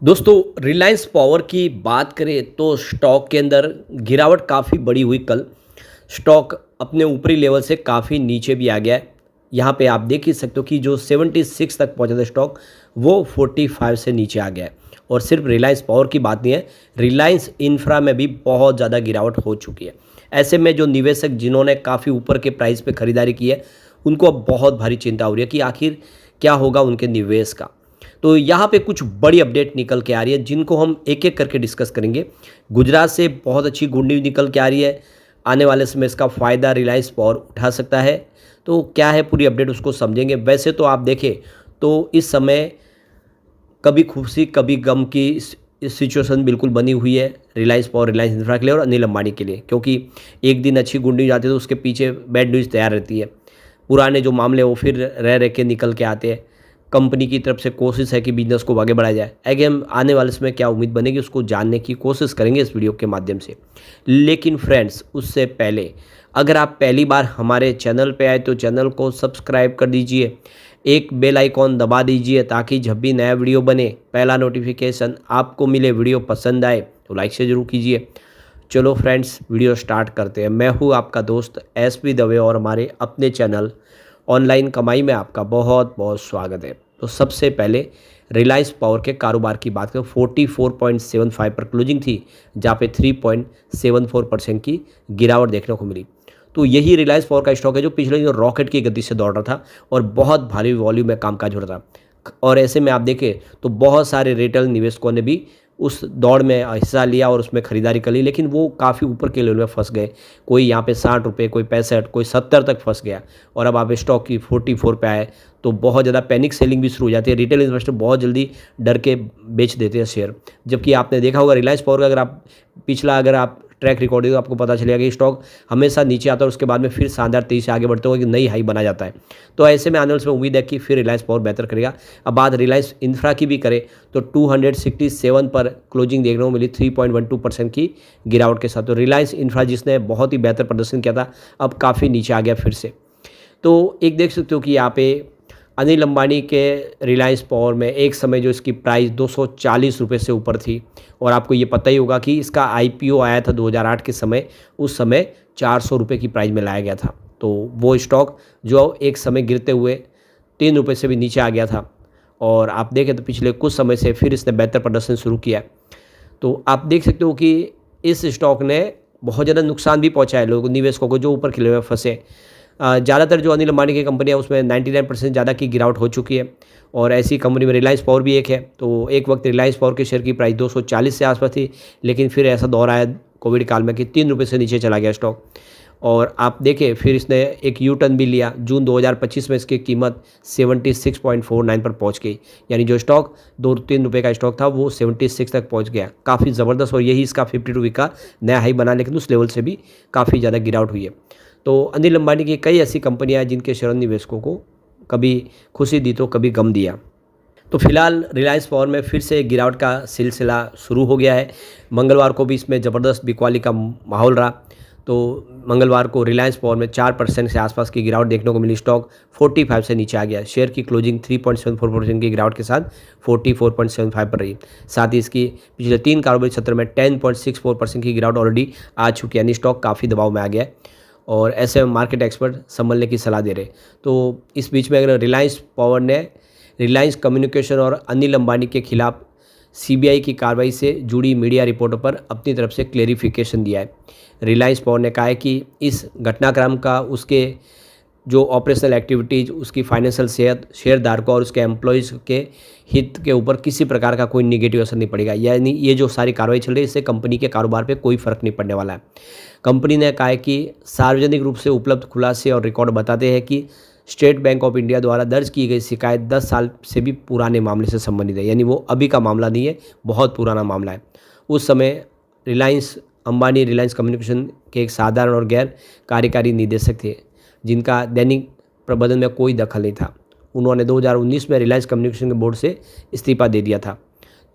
दोस्तों, रिलायंस पावर की बात करें तो स्टॉक के अंदर गिरावट काफ़ी बड़ी हुई कल। स्टॉक अपने ऊपरी लेवल से काफ़ी नीचे भी आ गया है। यहाँ पे आप देख ही सकते हो कि जो 76 तक पहुँचा था स्टॉक, वो 45 से नीचे आ गया है। और सिर्फ रिलायंस पावर की बात नहीं है, रिलायंस इंफ्रा में भी बहुत ज़्यादा गिरावट हो चुकी है। ऐसे में जो निवेशक जिन्होंने काफ़ी ऊपर के प्राइस पे खरीदारी की है, उनको अब बहुत भारी चिंता हो रही है कि आखिर क्या होगा उनके निवेश का। तो यहाँ पे कुछ बड़ी अपडेट निकल के आ रही है जिनको हम एक एक करके डिस्कस करेंगे। गुजरात से बहुत अच्छी गुड न्यूज़ निकल के आ रही है। आने वाले समय इसका फ़ायदा रिलायंस पावर उठा सकता है। तो क्या है पूरी अपडेट उसको समझेंगे। वैसे तो आप देखें तो इस समय कभी खुशी कभी गम की इस सिचुएशन बिल्कुल बनी हुई है रिलायंस पावर, रिलायंस इंफ्रा के लिए और अनिल अंबानी के लिए, क्योंकि एक दिन अच्छी गुड न्यूज़ आती है तो उसके पीछे बैड न्यूज़ तैयार रहती है। पुराने जो मामले वो फिर रह रह के निकल के आते हैं। कंपनी की तरफ से कोशिश है कि बिजनेस को आगे बढ़ाया जाए। अगेन आने वाले समय क्या उम्मीद बनेगी उसको जानने की कोशिश करेंगे इस वीडियो के माध्यम से। लेकिन फ्रेंड्स, उससे पहले अगर आप पहली बार हमारे चैनल पे आए तो चैनल को सब्सक्राइब कर दीजिए, एक बेल आइकॉन दबा दीजिए ताकि जब भी नया वीडियो बने पहला नोटिफिकेशन आपको मिले। वीडियो पसंद आए तो लाइक से ज़रूर कीजिए। चलो फ्रेंड्स, वीडियो स्टार्ट करते हैं। मैं हूँ आपका दोस्त एसपी दवे और हमारे अपने चैनल ऑनलाइन कमाई में आपका बहुत बहुत स्वागत है। तो सबसे पहले रिलायंस पावर के कारोबार की बात करें, 44.75 पर क्लोजिंग थी, जहाँ पे 3.74% की गिरावट देखने को मिली। तो यही रिलायंस पावर का स्टॉक है जो पिछले दिनों रॉकेट की गति से दौड़ रहा था और बहुत भारी वॉल्यूम में कामकाज हो रहा था। और ऐसे में आप देखें तो बहुत सारे रिटेल निवेशकों ने भी उस दौड़ में हिस्सा लिया और उसमें खरीदारी कर ली, लेकिन वो काफ़ी ऊपर के लेवल में फंस गए। कोई यहाँ पे 60 रुपये, कोई 65, कोई 70 तक फंस गया। और अब आप स्टॉक की 44 पे आए तो बहुत ज़्यादा पैनिक सेलिंग भी शुरू हो जाती है। रिटेल इन्वेस्टर बहुत जल्दी डर के बेच देते हैं शेयर। जबकि आपने देखा होगा रिलायंस पावर का अगर आप ट्रैक रिकॉर्ड है तो आपको पता चलेगा कि स्टॉक हमेशा नीचे आता है और उसके बाद में फिर शानदार तेजी से आगे बढ़ते हुए एक नई हाई बना जाता है। तो ऐसे में आने वाले समय उम्मीद है कि फिर रिलायंस पावर बेहतर करेगा। अब बात रिलायंस इंफ्रा की भी करें तो 267 पर क्लोजिंग देखने को मिली, 3.12% की गिरावट के साथ। तो रिलायंस इंफ्रा जिसने बहुत ही बेहतर प्रदर्शन किया था, अब काफ़ी नीचे आ गया फिर से। तो एक देख सकते हो कि यहाँ पे अनिल अंबानी के रिलायंस पावर में एक समय जो इसकी प्राइस 240 रुपये से ऊपर थी। और आपको ये पता ही होगा कि इसका आईपीओ आया था 2008 के समय, उस समय 400 रुपये की प्राइस में लाया गया था। तो वो स्टॉक जो एक समय गिरते हुए 3 रुपये से भी नीचे आ गया था। और आप देखें तो पिछले कुछ समय से फिर इसने बेहतर प्रदर्शन शुरू किया। तो आप देख सकते हो कि इस स्टॉक ने बहुत ज़्यादा नुकसान भी पहुंचाया लोगों निवेशकों को जो ऊपर किले में फंसे। ज़्यादातर जो अनिल अंबानी की कंपनी है उसमें 99% ज़्यादा की गिरावट हो चुकी है। और ऐसी कंपनी में रिलायंस पावर भी एक है। तो एक वक्त रिलायंस पावर के शेयर की प्राइस 240 से आसपास थी, लेकिन फिर ऐसा दौर आया कोविड काल में कि 3 रुपये से नीचे चला गया स्टॉक। और आप देखें फिर इसने एक यू टर्न भी लिया। जून 2025 में इसकी कीमत 76.49 पर पहुंच गई। यानी जो स्टॉक 2-3 रुपये का स्टॉक था वो 76 तक पहुंच गया। काफ़ी ज़बरदस्त। और यही इसका 52 वीक का नया हाई बना, लेकिन उस लेवल से भी काफ़ी ज़्यादा गिरावट हुई है। तो अनिल अंबानी की कई ऐसी कंपनियां हैं जिनके शेयर निवेशकों को कभी खुशी दी तो कभी गम दिया। तो फिलहाल रिलायंस पावर में फिर से गिरावट का सिलसिला शुरू हो गया है। मंगलवार को भी इसमें ज़बरदस्त बिकवाली का माहौल रहा। तो मंगलवार को रिलायंस पावर में 4% से आसपास की गिरावट देखने को मिली। स्टॉक 45 से नीचे आ गया। शेयर की क्लोजिंग 3.74% की गिरावट के साथ 44.75 पर रही। साथ ही इसकी पिछले 3 कारोबारी सत्र में 10.64% की गिरावट ऑलरेडी आ चुकी है। यानी स्टॉक काफ़ी दबाव में आ गया है और ऐसे मार्केट एक्सपर्ट संभलने की सलाह दे रहे। तो इस बीच में अगर रिलायंस पावर ने रिलायंस कम्युनिकेशन और अनिल अंबानी के खिलाफ सीबीआई की कार्रवाई से जुड़ी मीडिया रिपोर्टों पर अपनी तरफ से क्लेरिफिकेशन दिया है। रिलायंस पावर ने कहा है कि इस घटनाक्रम का उसके जो ऑपरेशनल एक्टिविटीज़, उसकी फाइनेंशियल सेहत, शेयरधारकों और उसके एम्प्लॉयज़ के हित के ऊपर किसी प्रकार का कोई निगेटिव असर नहीं पड़ेगा। यानी ये जो सारी कार्रवाई चल रही है इससे कंपनी के कारोबार पे कोई फ़र्क नहीं पड़ने वाला है। कंपनी ने कहा है कि सार्वजनिक रूप से उपलब्ध खुलासे और रिकॉर्ड बताते हैं कि स्टेट बैंक ऑफ इंडिया द्वारा दर्ज की गई शिकायत 10 साल से भी पुराने मामले से संबंधित है। यानी वो अभी का मामला नहीं है, बहुत पुराना मामला है। उस समय रिलायंस अंबानी रिलायंस कम्युनिकेशन के एक साधारण और गैर कार्यकारी निदेशक थे जिनका दैनिक प्रबंधन में कोई दखल नहीं था। उन्होंने 2019 में रिलायंस कम्युनिकेशन के बोर्ड से इस्तीफा दे दिया था।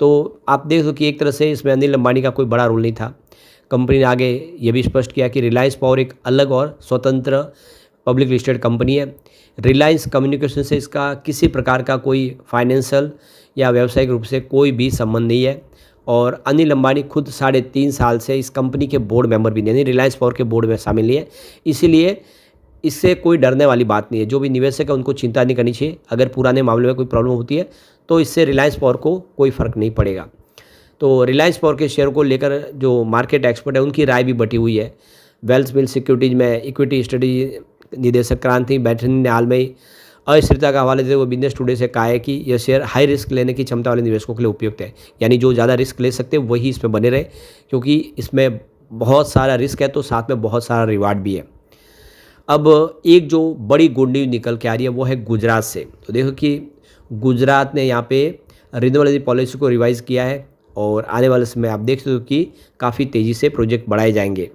तो आप देख सको कि एक तरह से इसमें अनिल अंबानी का कोई बड़ा रोल नहीं था। कंपनी ने आगे ये भी स्पष्ट किया कि रिलायंस पावर एक अलग और स्वतंत्र पब्लिक लिस्टेड कंपनी है। रिलायंस कम्युनिकेशन से इसका किसी प्रकार का कोई फाइनेंशियल या व्यावसायिक रूप से कोई भी संबंध नहीं है। और अनिल अंबानी खुद 3.5 साल से इस कंपनी के बोर्ड मेंबर भी नहीं, यानी रिलायंस पावर के बोर्ड में शामिल नहीं है। इसीलिए इससे कोई डरने वाली बात नहीं है। जो भी निवेशक है उनको चिंता नहीं करनी चाहिए। अगर पुराने मामले में कोई प्रॉब्लम होती है तो इससे रिलायंस पावर को कोई फ़र्क नहीं पड़ेगा। तो रिलायंस पावर के शेयर को लेकर जो मार्केट एक्सपर्ट है उनकी राय भी बटी हुई है। वेल्थ मिल सिक्योरिटीज़ में इक्विटी स्टडी निदेशक क्रांति बैठनी ने हाल में ही अस्थिरता का हवाले देते हुए बिजनेस टुडे से कहा है कि यह शेयर हाई रिस्क लेने की क्षमता वाले निवेशकों के लिए उपयुक्त है। यानी जो ज़्यादा रिस्क ले सकते हैं वही इसमें बने रहे, क्योंकि इसमें बहुत सारा रिस्क है तो साथ में बहुत सारा रिवार्ड भी है। अब एक जो बड़ी गुड न्यूज़ निकल के आ रही है वो है गुजरात से। तो देखो कि गुजरात ने यहाँ पे रिन्यूएबल एनर्जी पॉलिसी को रिवाइज़ किया है और आने वाले समय आप देख सकते हो कि काफ़ी तेज़ी से प्रोजेक्ट बढ़ाए जाएंगे।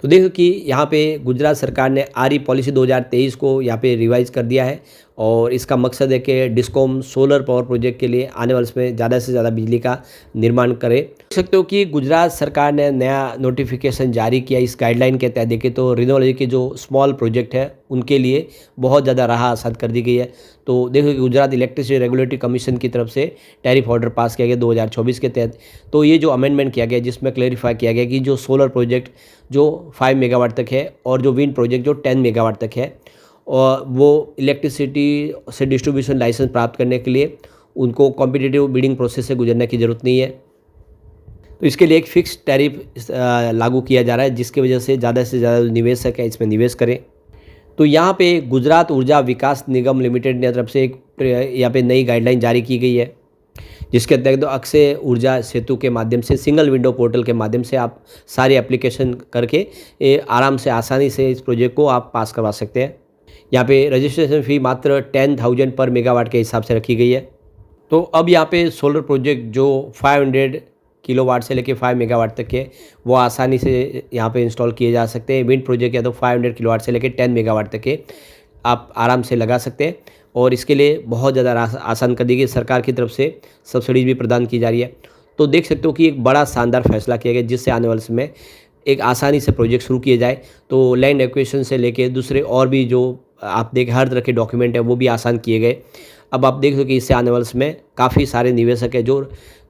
तो देखो कि यहाँ पे गुजरात सरकार ने आरई पॉलिसी 2023 को यहाँ पे रिवाइज़ कर दिया है और इसका मकसद है कि डिस्कॉम सोलर पावर प्रोजेक्ट के लिए आने वाले समय ज़्यादा से ज़्यादा बिजली का निर्माण करे। देख सकते हो कि गुजरात सरकार ने नया नोटिफिकेशन जारी किया। इस गाइडलाइन के तहत देखें तो रिन्यूएबल एनर्जी के जो स्मॉल प्रोजेक्ट है उनके लिए बहुत ज़्यादा राह आसान कर दी गई है। तो देखो कि गुजरात इलेक्ट्रिसिटी रेगुलेटरी कमीशन की तरफ से टैरिफ ऑर्डर पास किया गया 2024 के तहत। तो ये जो अमेंडमेंट किया गया जिसमें क्लेरिफाई किया गया कि जो सोलर प्रोजेक्ट जो 5 मेगावाट तक है और जो विंड प्रोजेक्ट जो 10 मेगावाट तक है और वो इलेक्ट्रिसिटी से डिस्ट्रीब्यूशन लाइसेंस प्राप्त करने के लिए उनको कॉम्पिटिटिव बिडिंग प्रोसेस से गुजरने की ज़रूरत नहीं है। तो इसके लिए एक फिक्स टैरिफ लागू किया जा रहा है जिसकी वजह से ज़्यादा निवेशक है इसमें निवेश करें। तो यहाँ पे गुजरात ऊर्जा विकास निगम लिमिटेड ने तरफ से एक यहाँ पे नई गाइडलाइन जारी की गई है जिसके तहत तो अक्षय ऊर्जा सेतु के माध्यम से सिंगल विंडो पोर्टल के माध्यम से आप सारी एप्लीकेशन करके आराम से आसानी से इस प्रोजेक्ट को आप पास करवा सकते हैं। यहाँ पे रजिस्ट्रेशन फ़ी मात्र 10,000 पर मेगावाट के हिसाब से रखी गई है। तो अब यहाँ पे सोलर प्रोजेक्ट जो 500 किलोवाट से लेके 5 मेगावाट तक के वो आसानी से यहाँ पे इंस्टॉल किए जा सकते हैं। विंड प्रोजेक्ट या तो 500 किलोवाट से लेके 10 मेगावाट तक के आप आराम से लगा सकते हैं और इसके लिए बहुत ज़्यादा आसान कर दी गई। सरकार की तरफ से सब्सिडीज भी प्रदान की जा रही है। तो देख सकते हो कि एक बड़ा शानदार फैसला किया गया जिससे आने वाले समय एक आसानी से प्रोजेक्ट शुरू किए जाए। तो लैंड एक्विजिशन से लेके दूसरे और भी जो आप देखें हर तरह के डॉक्यूमेंट है वो भी आसान किए गए। अब आप देख सको कि इससे आने वाले समय काफ़ी सारे निवेशक हैं जो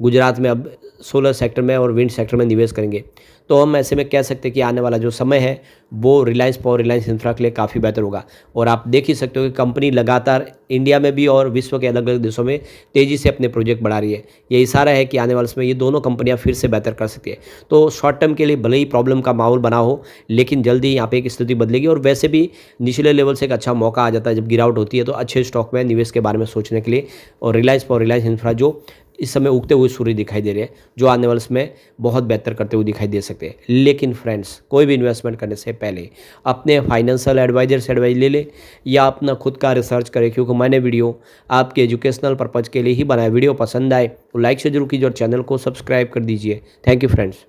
गुजरात में अब सोलर सेक्टर में और विंड सेक्टर में निवेश करेंगे। तो हम ऐसे में कह सकते हैं कि आने वाला जो समय है वो रिलायंस पावर रिलायंस इंफ्रा के लिए काफ़ी बेहतर होगा। और आप देख ही सकते हो कि कंपनी लगातार इंडिया में भी और विश्व के अलग अलग देशों में तेज़ी से अपने प्रोजेक्ट बढ़ा रही है। ये इशारा है कि आने वाले समय ये दोनों कंपनियां फिर से बेहतर कर सकती है। तो शॉर्ट टर्म के लिए भले ही प्रॉब्लम का माहौल बना हो लेकिन जल्दी यहाँ पे एक स्थिति बदलेगी और वैसे भी निचले लेवल से एक अच्छा मौका आ जाता है जब गिरावट होती है तो अच्छे स्टॉक में निवेश के बारे में सोचने के लिए। और रिलायंस पावर रिलायंस इंफ्रा जो इस समय उगते हुए सूर्य दिखाई दे रहे हैं जो आने वाले समय बहुत बेहतर करते हुए दिखाई दे सकते हैं। लेकिन फ्रेंड्स कोई भी इन्वेस्टमेंट करने से पहले अपने फाइनेंशियल एडवाइजर से एडवाइस ले ले या अपना खुद का रिसर्च करें, क्योंकि मैंने वीडियो आपके एजुकेशनल पर्पज़ के लिए ही बनाया। वीडियो पसंद आए तो लाइक से जरूर कीजिए और चैनल को सब्सक्राइब कर दीजिए। Thank you friends.